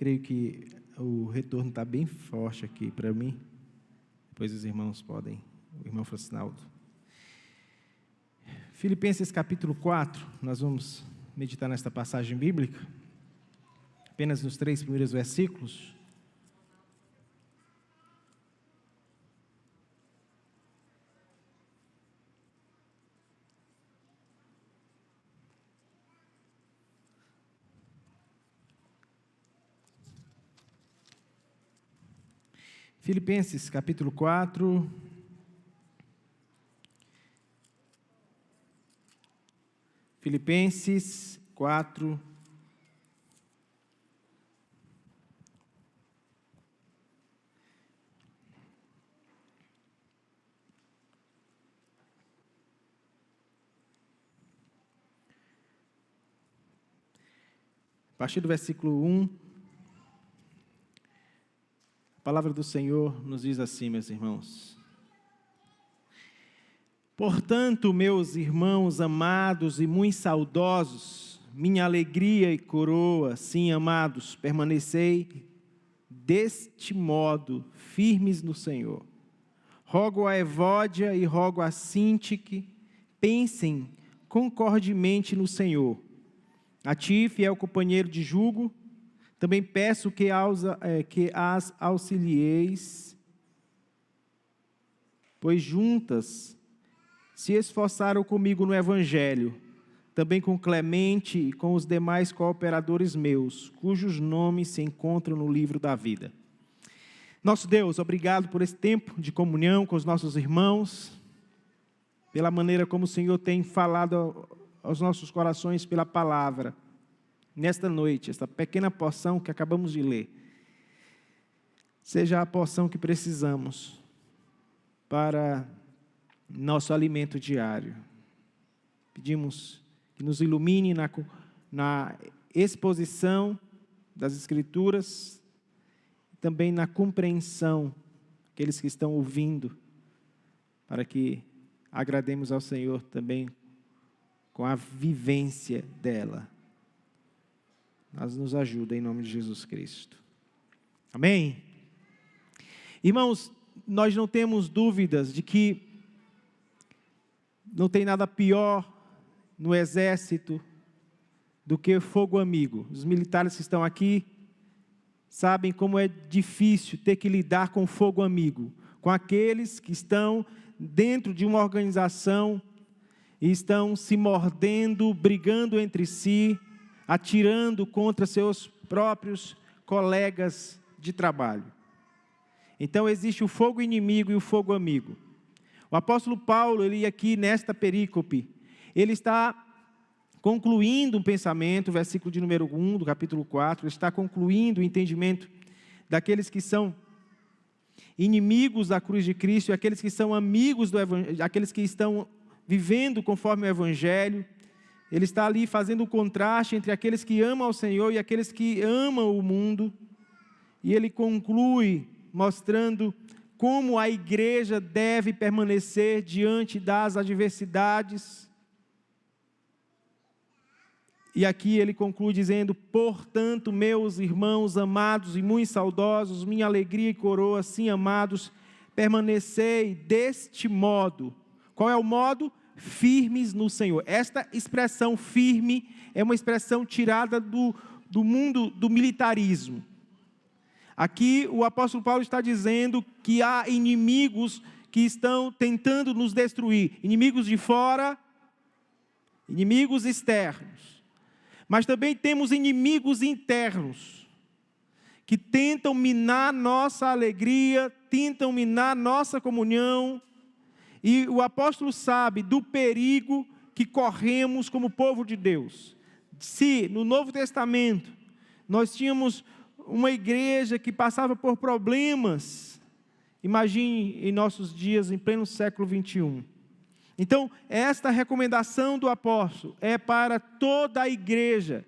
Creio que o retorno está bem forte aqui para mim. Depois os irmãos podem, o irmão Francinaldo. Filipenses capítulo 4, nós vamos meditar nesta passagem bíblica, apenas nos 3 primeiros versículos. Filipenses capítulo 4, Filipenses 4, a partir do versículo 1, a palavra do Senhor nos diz assim, meus irmãos: portanto, meus irmãos amados e muito saudosos, minha alegria e coroa, sim, amados, permanecei deste modo, firmes no Senhor. Rogo a Evódia e rogo a Sintique, pensem concordemente no Senhor. A ti, fiel companheiro de jugo, também peço que as auxilieis, pois juntas se esforçaram comigo no Evangelho, também com Clemente e com os demais cooperadores meus, cujos nomes se encontram no livro da vida. Nosso Deus, obrigado por esse tempo de comunhão com os nossos irmãos, pela maneira como o Senhor tem falado aos nossos corações pela palavra. Nesta noite, esta pequena porção que acabamos de ler, seja a porção que precisamos para nosso alimento diário. Pedimos que nos ilumine na exposição das Escrituras, e também na compreensão, aqueles que estão ouvindo, para que agrademos ao Senhor também com a vivência dela. Mas nos ajuda em nome de Jesus Cristo. Amém? Irmãos, nós não temos dúvidas de que não tem nada pior no exército do que fogo amigo. Os militares que estão aqui sabem como é difícil ter que lidar com fogo amigo, com aqueles que estão dentro de uma organização e estão se mordendo, brigando entre si, atirando contra seus próprios colegas de trabalho. Então existe o fogo inimigo e o fogo amigo. O apóstolo Paulo, ele aqui nesta perícope, ele está concluindo um pensamento, versículo de número 1 do capítulo 4, ele está concluindo o entendimento daqueles que são inimigos da cruz de Cristo e aqueles que são amigos do Evangelho, aqueles que estão vivendo conforme o Evangelho. Ele está ali fazendo o contraste entre aqueles que amam ao Senhor e aqueles que amam o mundo. E ele conclui mostrando como a igreja deve permanecer diante das adversidades. E aqui ele conclui dizendo: portanto, meus irmãos amados e muito saudosos, minha alegria e coroa, sim, amados, permanecei deste modo. Qual é o modo? Firmes no Senhor. Esta expressão firme é uma expressão tirada do mundo do militarismo. Aqui o apóstolo Paulo está dizendo que há inimigos que estão tentando nos destruir. Inimigos de fora, inimigos externos. Mas também temos inimigos internos, que tentam minar nossa alegria, tentam minar nossa comunhão. E o apóstolo sabe do perigo que corremos como povo de Deus. Se no Novo Testamento nós tínhamos uma igreja que passava por problemas, imagine em nossos dias, em pleno século 21. Então, esta recomendação do apóstolo é para toda a igreja,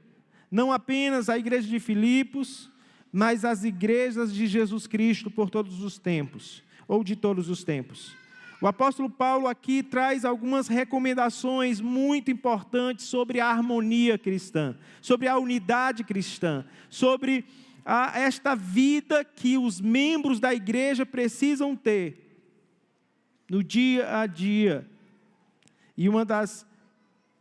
não apenas a igreja de Filipos, mas as igrejas de Jesus Cristo por todos os tempos, ou de todos os tempos. O apóstolo Paulo aqui traz algumas recomendações muito importantes sobre a harmonia cristã, sobre a unidade cristã, sobre a esta vida que os membros da igreja precisam ter no dia a dia. E uma das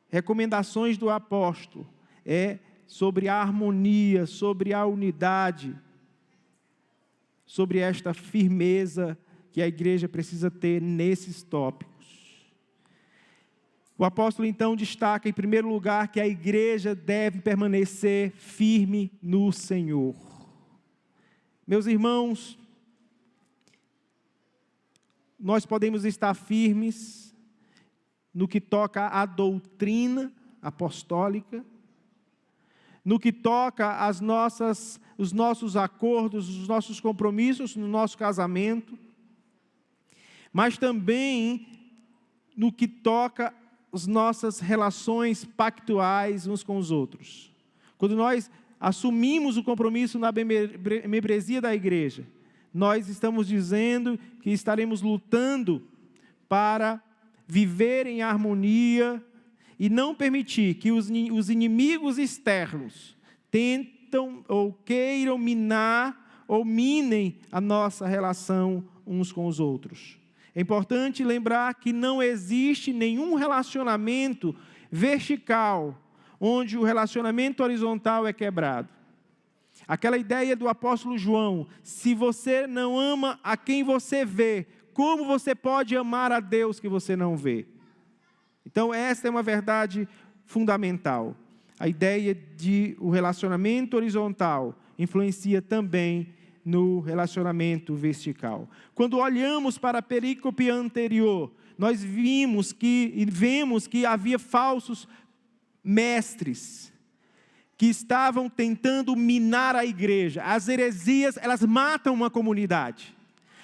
recomendações do apóstolo é sobre a harmonia, sobre a unidade, sobre esta firmeza que a igreja precisa ter nesses tópicos. O apóstolo então destaca em primeiro lugar que a igreja deve permanecer firme no Senhor. Meus irmãos, nós podemos estar firmes no que toca à doutrina apostólica, no que toca os nossos acordos, os nossos compromissos no nosso casamento, mas também no que toca as nossas relações pactuais uns com os outros. Quando nós assumimos o compromisso na membresia da igreja, nós estamos dizendo que estaremos lutando para viver em harmonia e não permitir que os inimigos externos tentam ou queiram minar ou minem a nossa relação uns com os outros. É importante lembrar que não existe nenhum relacionamento vertical onde o relacionamento horizontal é quebrado. Aquela ideia do apóstolo João, se você não ama a quem você vê, como você pode amar a Deus que você não vê? Então, essa é uma verdade fundamental. A ideia de o relacionamento horizontal influencia também no relacionamento vertical. Quando olhamos para a perícope anterior, nós vemos que havia falsos mestres que estavam tentando minar a igreja. As heresias, elas matam uma comunidade.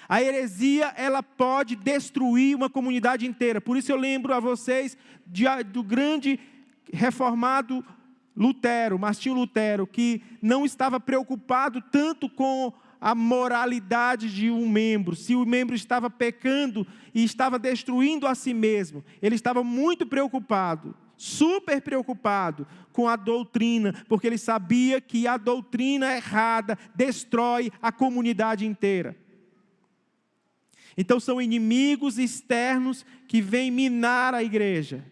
A heresia, ela pode destruir uma comunidade inteira. Por isso eu lembro a vocês do grande reformado Lutero, Martinho Lutero, que não estava preocupado tanto com a moralidade de um membro, se o membro estava pecando e estava destruindo a si mesmo. Ele estava muito preocupado, super preocupado com a doutrina, porque ele sabia que a doutrina errada destrói a comunidade inteira. Então são inimigos externos que vêm minar a igreja.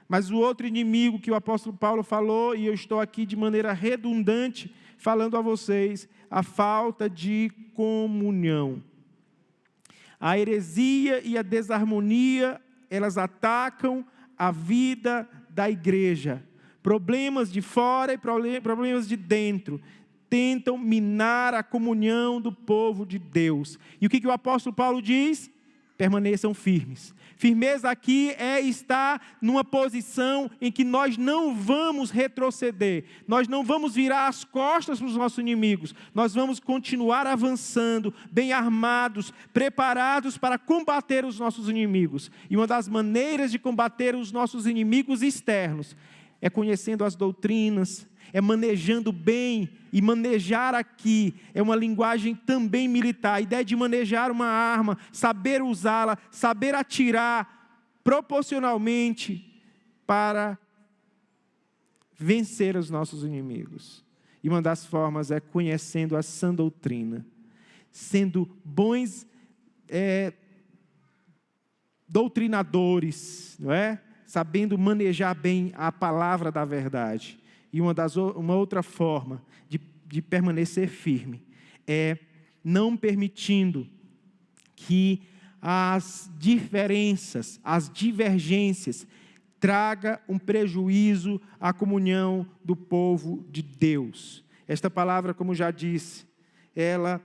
Mas o outro inimigo que o apóstolo Paulo falou, e eu estou aqui de maneira redundante, falando a vocês, a falta de comunhão. A heresia e a desarmonia, elas atacam a vida da igreja. Problemas de fora e problemas de dentro tentam minar a comunhão do povo de Deus. E o que o apóstolo Paulo diz? Permaneçam firmes. Firmeza aqui é estar numa posição em que nós não vamos retroceder, nós não vamos virar as costas para os nossos inimigos, nós vamos continuar avançando, bem armados, preparados para combater os nossos inimigos. E uma das maneiras de combater os nossos inimigos externos é conhecendo as doutrinas, é manejando bem, e manejar aqui é uma linguagem também militar. A ideia de manejar uma arma, saber usá-la, saber atirar proporcionalmente para vencer os nossos inimigos. E uma das formas é conhecendo a sã doutrina, sendo bons doutrinadores, não é? Sabendo manejar bem a palavra da verdade. E uma outra forma de permanecer firme é não permitindo que as diferenças, as divergências, traga um prejuízo à comunhão do povo de Deus. Esta palavra, como já disse, ela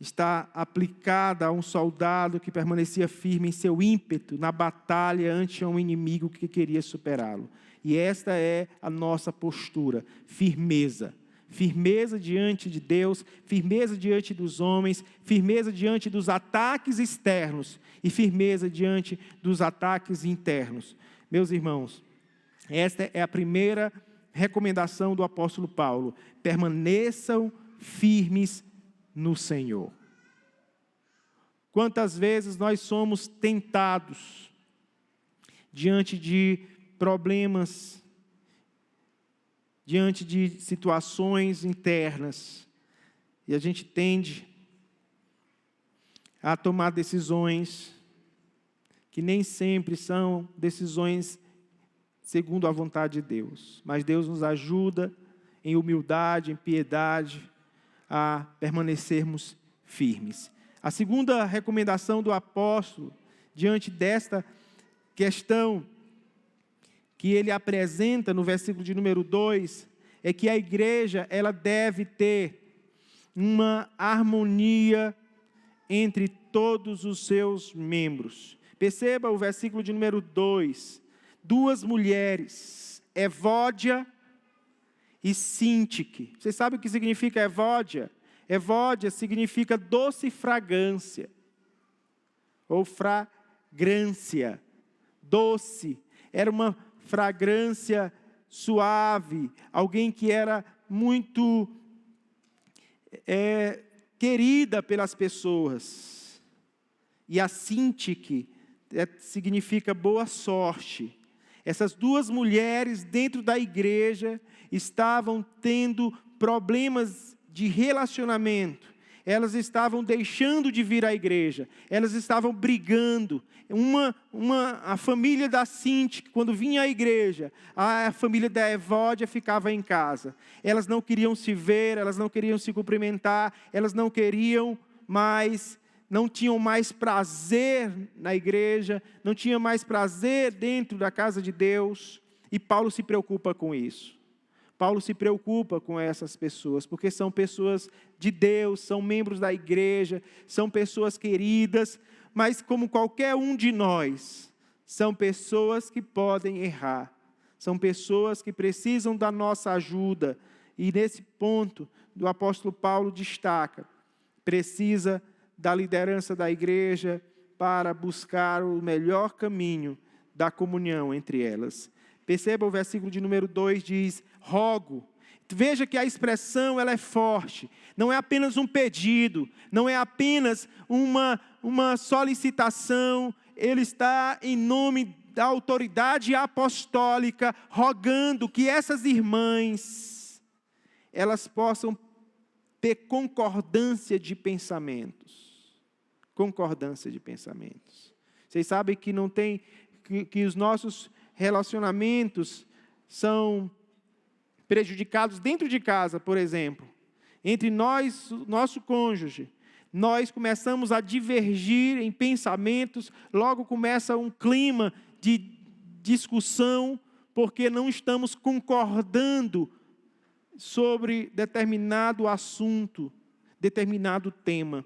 está aplicada a um soldado que permanecia firme em seu ímpeto na batalha ante um inimigo que queria superá-lo. E esta é a nossa postura, firmeza. Firmeza diante de Deus, firmeza diante dos homens, firmeza diante dos ataques externos e firmeza diante dos ataques internos. Meus irmãos, esta é a primeira recomendação do apóstolo Paulo. Permaneçam firmes no Senhor. Quantas vezes nós somos tentados diante de problemas, diante de situações internas, E a gente tende a tomar decisões que nem sempre são decisões segundo a vontade de Deus. Mas Deus nos ajuda em humildade, em piedade, a permanecermos firmes. A segunda recomendação do apóstolo, diante desta questão que ele apresenta no versículo de número 2, é que a igreja ela deve ter uma harmonia entre todos os seus membros. Perceba o versículo de número 2. Duas mulheres, Evódia e Sintique. Vocês sabem o que significa Evódia? Evódia significa doce fragrância, ou fragrância, doce. Era uma fragrância suave, alguém que era muito querida pelas pessoas. E a Sintique significa boa sorte. Essas duas mulheres dentro da igreja estavam tendo problemas de relacionamento. Elas estavam deixando de vir à igreja. Elas estavam brigando. A família da Sintique, quando vinha à igreja, a família da Evódia ficava em casa. Elas não queriam se ver, elas não queriam se cumprimentar, elas não tinham mais prazer na igreja, não tinham mais prazer dentro da casa de Deus. E Paulo se preocupa com isso. Paulo se preocupa com essas pessoas, porque são pessoas de Deus, são membros da igreja, são pessoas queridas, mas como qualquer um de nós, são pessoas que podem errar, são pessoas que precisam da nossa ajuda. E nesse ponto, o apóstolo Paulo destaca, precisa da liderança da igreja para buscar o melhor caminho da comunhão entre elas. Perceba o versículo de número 2, diz, rogo. Veja que a expressão ela é forte, não é apenas um pedido, não é apenas uma solicitação, ele está em nome da autoridade apostólica, rogando que essas irmãs, elas possam ter concordância de pensamentos. Concordância de pensamentos. Vocês sabem que não tem, que os nossos relacionamentos são prejudicados dentro de casa, por exemplo. Entre nós, nosso cônjuge, nós começamos a divergir em pensamentos, logo começa um clima de discussão, porque não estamos concordando sobre determinado assunto, determinado tema.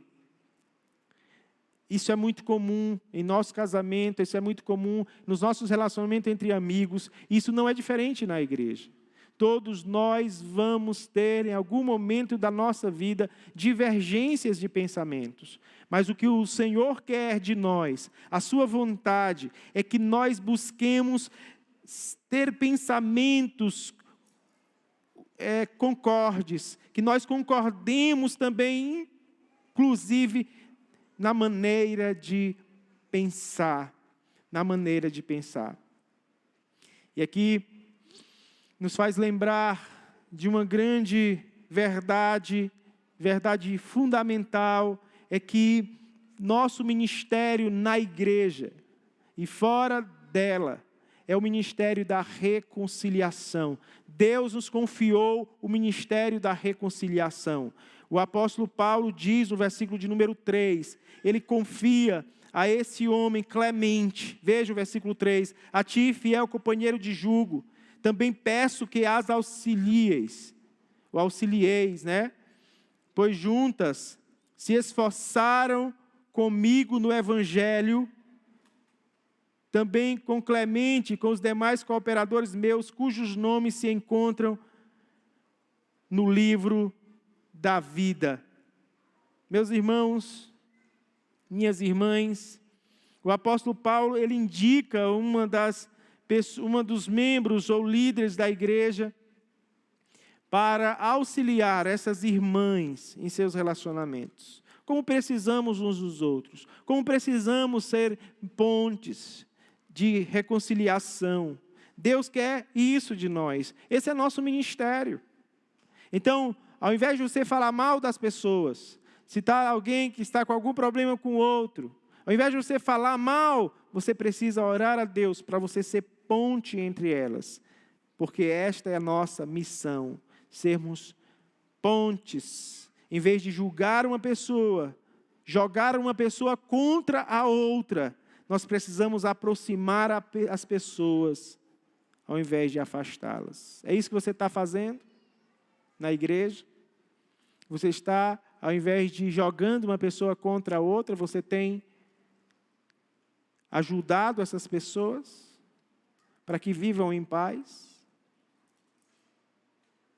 Isso é muito comum em nosso casamento, isso é muito comum nos nossos relacionamentos entre amigos. Isso não é diferente na igreja. Todos nós vamos ter, em algum momento da nossa vida, divergências de pensamentos. Mas o que o Senhor quer de nós, a sua vontade, é que nós busquemos ter pensamentos concordes, que nós concordemos também, inclusive, na maneira de pensar, E aqui nos faz lembrar de uma grande verdade fundamental, é que nosso ministério na igreja e fora dela é o ministério da reconciliação. Deus nos confiou o ministério da reconciliação. O apóstolo Paulo diz no versículo de número 3, ele confia a esse homem Clemente, veja o versículo 3, a ti, fiel companheiro de jugo, também peço que as auxilieis, pois juntas se esforçaram comigo no evangelho, também com Clemente e com os demais cooperadores meus, cujos nomes se encontram no livro da vida. Meus irmãos, minhas irmãs, o apóstolo Paulo, ele indica uma dos membros ou líderes da igreja para auxiliar essas irmãs em seus relacionamentos. Como precisamos uns dos outros, como precisamos ser pontes de reconciliação. Deus quer isso de nós. Esse é nosso ministério. Então, ao invés de você falar mal das pessoas, citar alguém que está com algum problema com o outro, ao invés de você falar mal, você precisa orar a Deus para você ser ponte entre elas. Porque esta é a nossa missão, sermos pontes. Em vez de julgar uma pessoa, jogar uma pessoa contra a outra, nós precisamos aproximar as pessoas, ao invés de afastá-las. É isso que você está fazendo na igreja? Você está, ao invés de jogando uma pessoa contra a outra, você tem ajudado essas pessoas para que vivam em paz?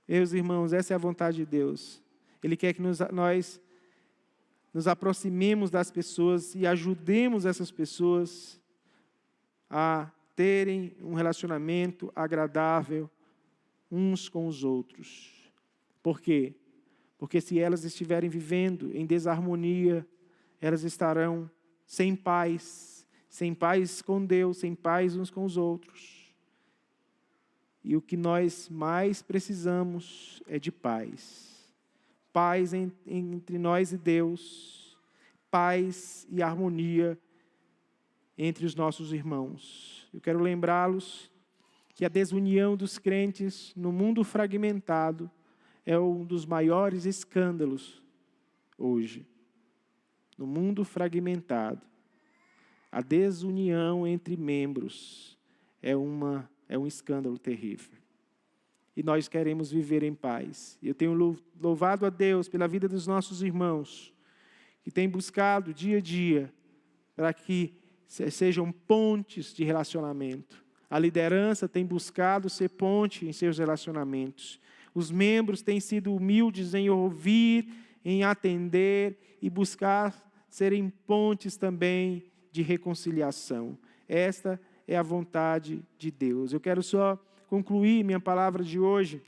Meus irmãos, essa é a vontade de Deus. Ele quer que nós nos aproximemos das pessoas e ajudemos essas pessoas a terem um relacionamento agradável uns com os outros. Por quê? Porque se elas estiverem vivendo em desarmonia, elas estarão sem paz com Deus, sem paz uns com os outros. E o que nós mais precisamos é de paz. Paz entre nós e Deus. Paz e harmonia entre os nossos irmãos. Eu quero lembrá-los que a desunião dos crentes no mundo fragmentado é um dos maiores escândalos hoje. No mundo fragmentado, a desunião entre membros é um escândalo terrível. E nós queremos viver em paz. Eu tenho louvado a Deus pela vida dos nossos irmãos, que têm buscado dia a dia para que sejam pontes de relacionamento. A liderança tem buscado ser ponte em seus relacionamentos. Os membros têm sido humildes em ouvir, em atender e buscar serem pontes também de reconciliação. Esta é a vontade de Deus. Eu quero só concluir minha palavra de hoje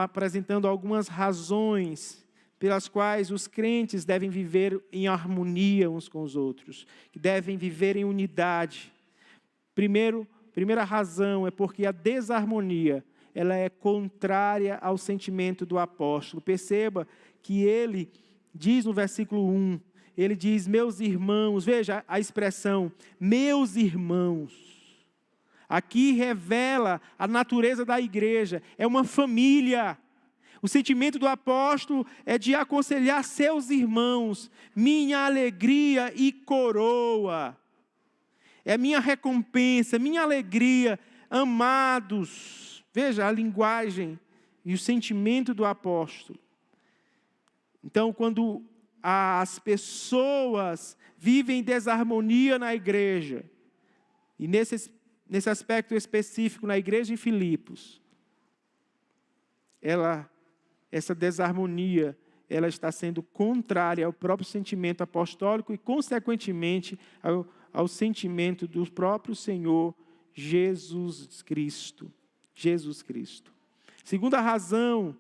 apresentando algumas razões pelas quais os crentes devem viver em harmonia uns com os outros, que devem viver em unidade. Primeira razão é porque a desarmonia, ela é contrária ao sentimento do apóstolo. Perceba que ele diz no versículo 1, ele diz, meus irmãos, veja a expressão, meus irmãos. Aqui revela a natureza da igreja, é uma família. O sentimento do apóstolo é de aconselhar seus irmãos, minha alegria e coroa. É minha recompensa, minha alegria, amados. Veja a linguagem e o sentimento do apóstolo. Então, quando as pessoas vivem em desarmonia na igreja, e nesse aspecto específico na igreja em Filipos, essa desarmonia, ela está sendo contrária ao próprio sentimento apostólico e, consequentemente, ao sentimento do próprio Senhor Jesus Cristo. Segunda razão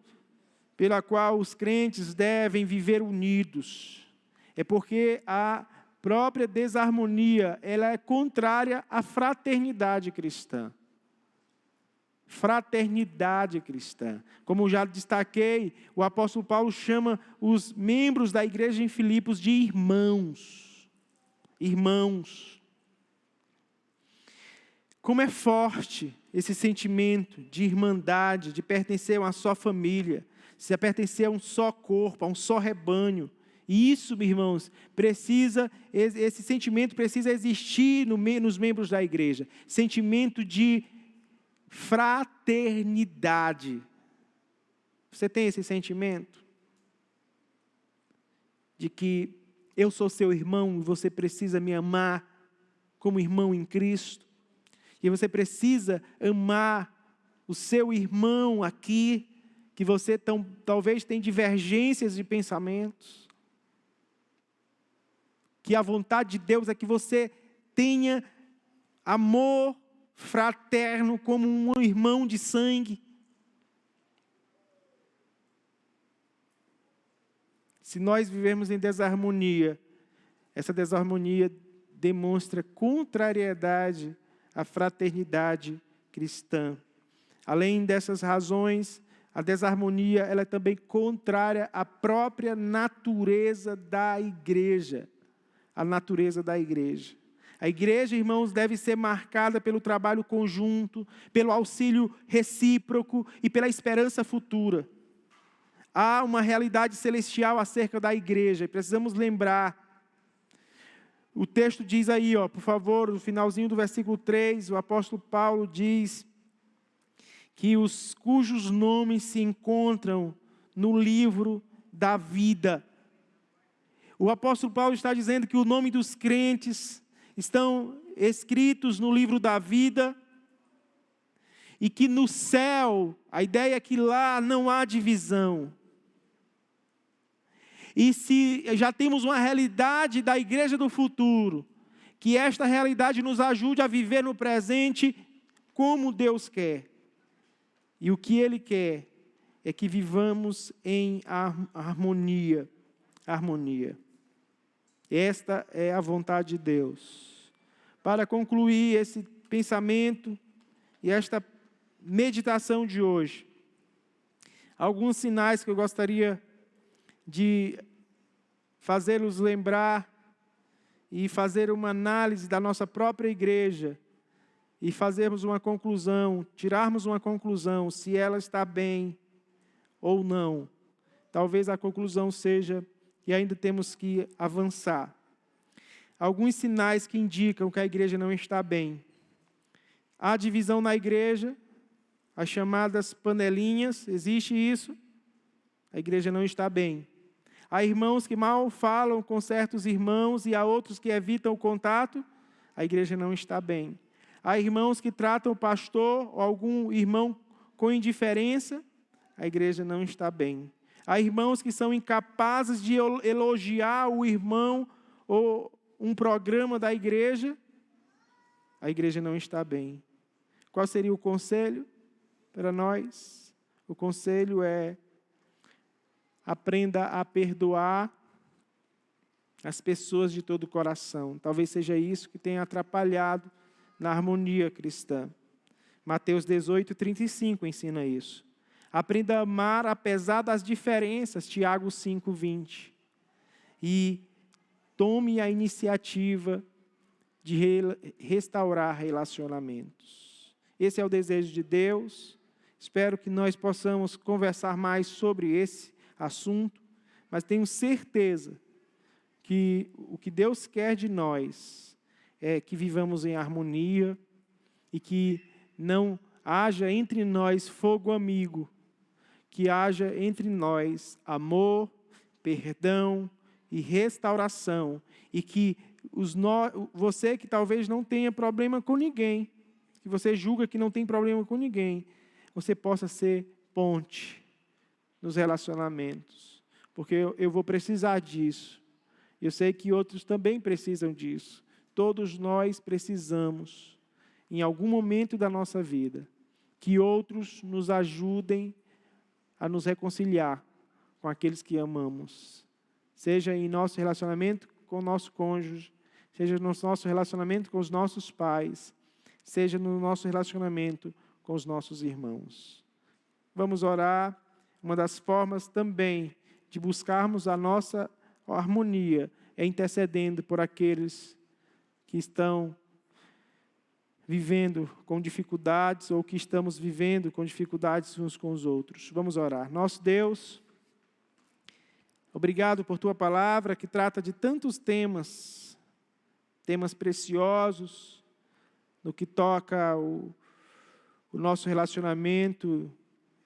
pela qual os crentes devem viver unidos é porque a própria desarmonia, ela é contrária à fraternidade cristã. Fraternidade cristã. Como já destaquei, o apóstolo Paulo chama os membros da igreja em Filipos de irmãos. Irmãos. Como é forte esse sentimento de irmandade, de pertencer a uma só família, de pertencer a um só corpo, a um só rebanho. E isso, meus irmãos, esse sentimento precisa existir nos membros da igreja. Sentimento de fraternidade. Você tem esse sentimento? De que eu sou seu irmão e você precisa me amar como irmão em Cristo? E você precisa amar o seu irmão aqui, que você talvez tenha divergências de pensamentos. Que a vontade de Deus é que você tenha amor fraterno como um irmão de sangue. Se nós vivermos em desarmonia, essa desarmonia demonstra contrariedade à fraternidade cristã. Além dessas razões, a desarmonia ela é também contrária à própria natureza da igreja. A natureza da igreja. A igreja, irmãos, deve ser marcada pelo trabalho conjunto, pelo auxílio recíproco e pela esperança futura. Há uma realidade celestial acerca da igreja, e precisamos lembrar. O texto diz aí, por favor, no finalzinho do versículo 3, o apóstolo Paulo diz que os cujos nomes se encontram no livro da vida. O apóstolo Paulo está dizendo que o nome dos crentes estão escritos no livro da vida e que no céu, a ideia é que lá não há divisão. E se já temos uma realidade da igreja do futuro, que esta realidade nos ajude a viver no presente como Deus quer. E o que Ele quer é que vivamos em harmonia. Harmonia. Esta é a vontade de Deus. Para concluir esse pensamento e esta meditação de hoje, alguns sinais que eu gostaria de fazê-los lembrar e fazer uma análise da nossa própria igreja e fazermos uma conclusão, tirarmos uma conclusão se ela está bem ou não. Talvez a conclusão seja que ainda temos que avançar. Alguns sinais que indicam que a igreja não está bem. Há divisão na igreja, as chamadas panelinhas, existe isso? A igreja não está bem. Há irmãos que mal falam com certos irmãos e há outros que evitam o contato, a igreja não está bem. Há irmãos que tratam o pastor ou algum irmão com indiferença, a igreja não está bem. Há irmãos que são incapazes de elogiar o irmão ou um programa da igreja, a igreja não está bem. Qual seria o conselho para nós? O conselho é: aprenda a perdoar as pessoas de todo o coração. Talvez seja isso que tenha atrapalhado na harmonia cristã. Mateus 18:35 ensina isso. Aprenda a amar apesar das diferenças, Tiago 5:20. E tome a iniciativa de restaurar relacionamentos. Esse é o desejo de Deus. Espero que nós possamos conversar mais sobre esse assunto, mas tenho certeza que o que Deus quer de nós é que vivamos em harmonia e que não haja entre nós fogo amigo, que haja entre nós amor, perdão e restauração, e que você que talvez não tenha problema com ninguém, que você julga que não tem problema com ninguém, você possa ser ponte nos relacionamentos, porque eu vou precisar disso. Eu sei que outros também precisam disso. Todos nós precisamos, em algum momento da nossa vida, que outros nos ajudem a nos reconciliar com aqueles que amamos. Seja em nosso relacionamento com o nosso cônjuge, seja no nosso relacionamento com os nossos pais, seja no nosso relacionamento com os nossos irmãos. Vamos orar. Uma das formas também de buscarmos a nossa harmonia é intercedendo por aqueles que estão vivendo com dificuldades ou que estamos vivendo com dificuldades uns com os outros. Vamos orar. Nosso Deus, obrigado por Tua palavra que trata de tantos temas preciosos, no que toca o nosso relacionamento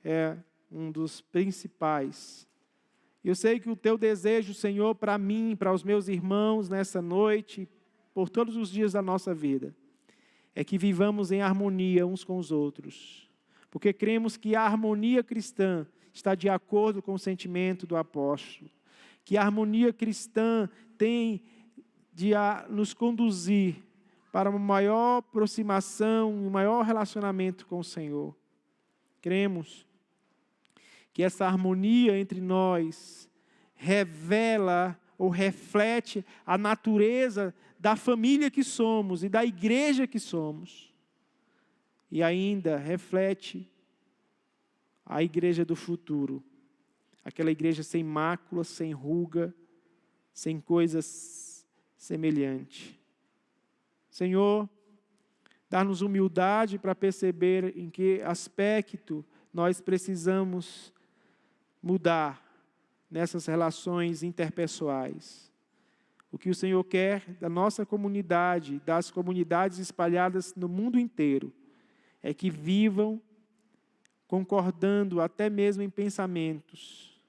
é um dos principais. Eu sei que o Teu desejo, Senhor, para mim, para os meus irmãos nessa noite, por todos os dias da nossa vida, é que vivamos em harmonia uns com os outros, porque cremos que a harmonia cristã está de acordo com o sentimento do apóstolo, que a harmonia cristã tem de nos conduzir para uma maior aproximação, um maior relacionamento com o Senhor. Cremos que essa harmonia entre nós revela ou reflete a natureza da família que somos e da igreja que somos. E ainda reflete a igreja do futuro, aquela igreja sem mácula, sem ruga, sem coisas semelhantes. Senhor, dá-nos humildade para perceber em que aspecto nós precisamos mudar nessas relações interpessoais. O que o Senhor quer da nossa comunidade, das comunidades espalhadas no mundo inteiro, é que vivam concordando até mesmo em pensamentos,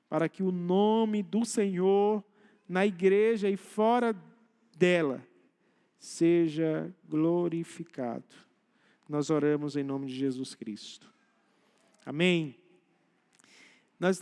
para que o nome do Senhor na igreja e fora dela seja glorificado. Nós oramos em nome de Jesus Cristo. Amém. Nós